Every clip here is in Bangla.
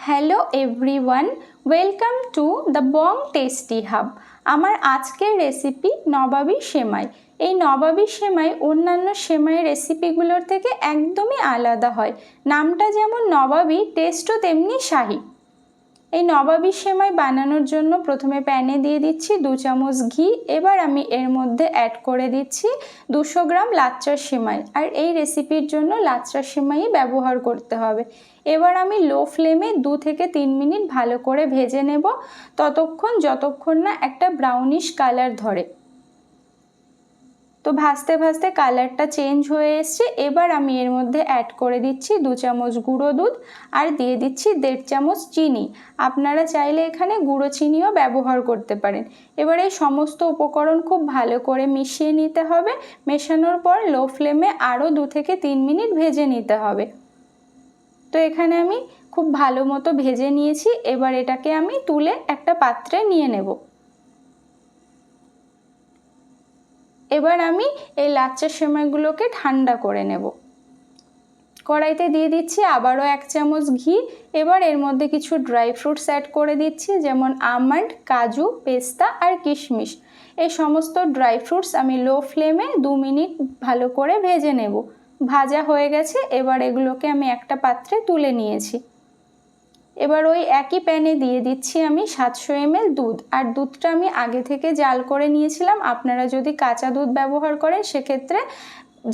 Hello everyone, welcome to the Bong tasty hub. আমার আজকের রেসিপি নবাবী সেমাই। এই নবাবী সেমাই অন্যান্য সেমাইয়ের রেসিপিগুলোর থেকে একদমই আলাদা হয়। নামটা যেমন নবাবী, টেস্টও তেমনি শাহি। এই নবাবী সেমাই বানানোর জন্য প্রথমে প্যানে দিয়ে দিচ্ছি 2 চামচ ঘি। এবার আমি এর মধ্যে অ্যাড করে দিচ্ছি 200 গ্রাম লাচ্চার সেমাই। আর এই রেসিপির জন্য লাচ্চার সেমাই ব্যবহার করতে হবে। এবার আমি লো ফ্লেমে 2 থেকে 3 মিনিট ভালো করে ভেজে নেব, যতক্ষণ না একটা ব্রাউনিশ কালার ধরে। তো ভাজতে ভাজতে কালারটা চেঞ্জ হয়ে এসছে। এবার আমি এর মধ্যে অ্যাড করে দিচ্ছি 2 চামচ গুঁড়ো দুধ আর দিয়ে দিচ্ছি 1.5 চামচ চিনি। আপনারা চাইলে এখানে গুঁড়ো চিনিও ব্যবহার করতে পারেন। এবার এই সমস্ত উপকরণ খুব ভালো করে মিশিয়ে নিতে হবে। মেশানোর পর লো ফ্লেমে আরও 2 থেকে 3 মিনিট ভেজে নিতে হবে। তো এখানে আমি খুব ভালো মতো ভেজে নিয়েছি। এবার এটাকে আমি তুলে একটা পাত্রে নিয়ে নেব। এবার আমি এই লাচ্চার সেমাইগুলোকে ঠান্ডা করে নেব। কড়াইতে দিয়ে দিচ্ছি আবারও 1 চামচ ঘি। এবার এর মধ্যে কিছু ড্রাই ফ্রুটস অ্যাড করে দিচ্ছি, যেমন আমন্ড, কাজু, পেস্তা আর কিশমিশ। এই সমস্ত ড্রাই ফ্রুটস আমি লো ফ্লেমে 2 মিনিট ভালো করে ভেজে নেব। ভাজা হয়ে গেছে। এবার এগুলোকে আমি একটা পাত্রে তুলে নিয়েছি। এবার ওই একই প্যানে দিয়ে দিচ্ছি আমি 700 ml দুধ। আর দুধটা আমি আগে থেকে জাল করে নিয়েছিলাম। আপনারা যদি কাঁচা দুধ ব্যবহার করেন সেক্ষেত্রে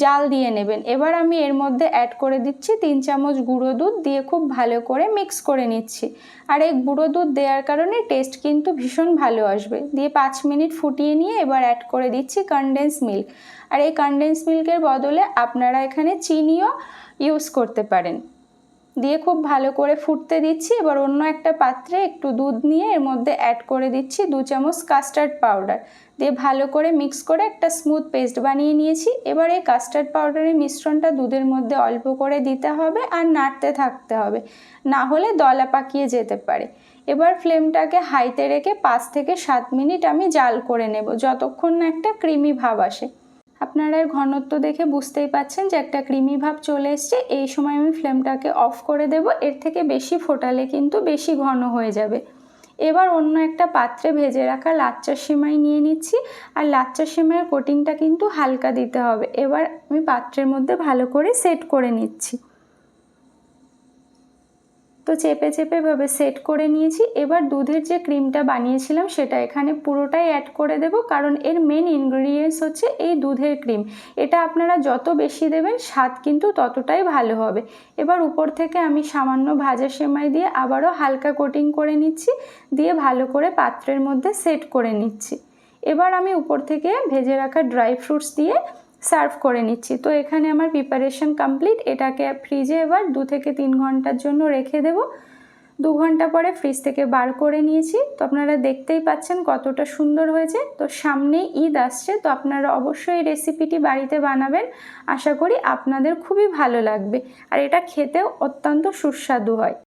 জাল দিয়ে নেবেন। এবার আমি এর মধ্যে অ্যাড করে দিচ্ছি 3 চামচ গুঁড়ো দুধ, দিয়ে খুব ভালো করে মিক্স করে নিচ্ছি। আর এই গুঁড়ো দুধ দেওয়ার কারণে টেস্ট কিন্তু ভীষণ ভালো আসবে। দিয়ে 5 মিনিট ফুটিয়ে নিয়ে এবার অ্যাড করে দিচ্ছি কনডেন্স মিল্ক। আর এই কনডেন্স মিল্কের বদলে আপনারা এখানে চিনিও ইউজ করতে পারেন। দিয়ে খুব ভালো করে ফুটতে দিচ্ছি। এবার অন্য একটা পাত্রে একটু দুধ নিয়ে এর মধ্যে অ্যাড করে দিচ্ছি 2 চামচ কাস্টার্ড পাউডার। দিয়ে ভালো করে মিক্স করে একটা স্মুথ পেস্ট বানিয়ে নিয়েছি। এবার এই কাস্টার্ড পাউডারের মিশ্রণটা দুধের মধ্যে অল্প করে দিতে হবে আর নাড়তে থাকতে হবে, না হলে দলা পাকিয়ে যেতে পারে। এবার ফ্লেমটাকে হাইতে রেখে 5 থেকে 7 মিনিট আমি জাল করে নেব, যতক্ষণ না একটা ক্রিমি ভাব আসে। আপনারা এর ঘনত্ব দেখে বুঝতেই পাচ্ছেন যে একটা ক্রিমি ভাব চলে এসছে। এই সময় আমি ফ্লেমটাকে অফ করে দেব। এর থেকে বেশি ফোটালে কিন্তু বেশি ঘন হয়ে যাবে। এবার অন্য একটা পাত্রে ভেজে রাখা লাচ্চার সেমাই নিয়ে নিচ্ছি। আর লাচ্চার সেমাইয়ের কোটিংটা কিন্তু হালকা দিতে হবে। এবার আমি পাত্রের মধ্যে ভালো করে সেট করে নিচ্ছি। তো চেপে চেপে ভাবে সেট করে নিয়েছি। এবার দুধের যে ক্রিমটা বানিয়েছিলাম সেটা এখানে পুরোটাই অ্যাড করে দেব, কারণ এর মেন ইনগ্রেডিয়েন্টস হচ্ছে এই দুধের ক্রিম। এটা আপনারা যত বেশি দেবেন স্বাদ কিন্তু ততটাই ভালো হবে। এবার উপর থেকে আমি সামান্য ভাজা সেমাই দিয়ে আবারও হালকা কোটিং করে নিচ্ছি, দিয়ে ভালো করে পাত্রের মধ্যে সেট করে নিচ্ছি। এবার আমি উপর থেকে ভেজে রাখা ড্রাই ফ্রুটস দিয়ে সার্ভ করে নিচ্ছি। তো এখানে আমার প্রিপারেশন কমপ্লিট। এটাকে ফ্রিজে এবার 2 থেকে 3 ঘন্টার জন্য রেখে দেব। 2 ঘন্টা পরে ফ্রিজ থেকে বার করে নিয়েছি। তো আপনারা দেখতেই পাচ্ছেন কতটা সুন্দর হয়েছে। তো সামনেই ঈদ আসছে, তো আপনারা অবশ্যই এই রেসিপিটি বাড়িতে বানাবেন। আশা করি আপনাদের খুবই ভালো লাগবে। আর এটা খেতেও অত্যন্ত সুস্বাদু হয়।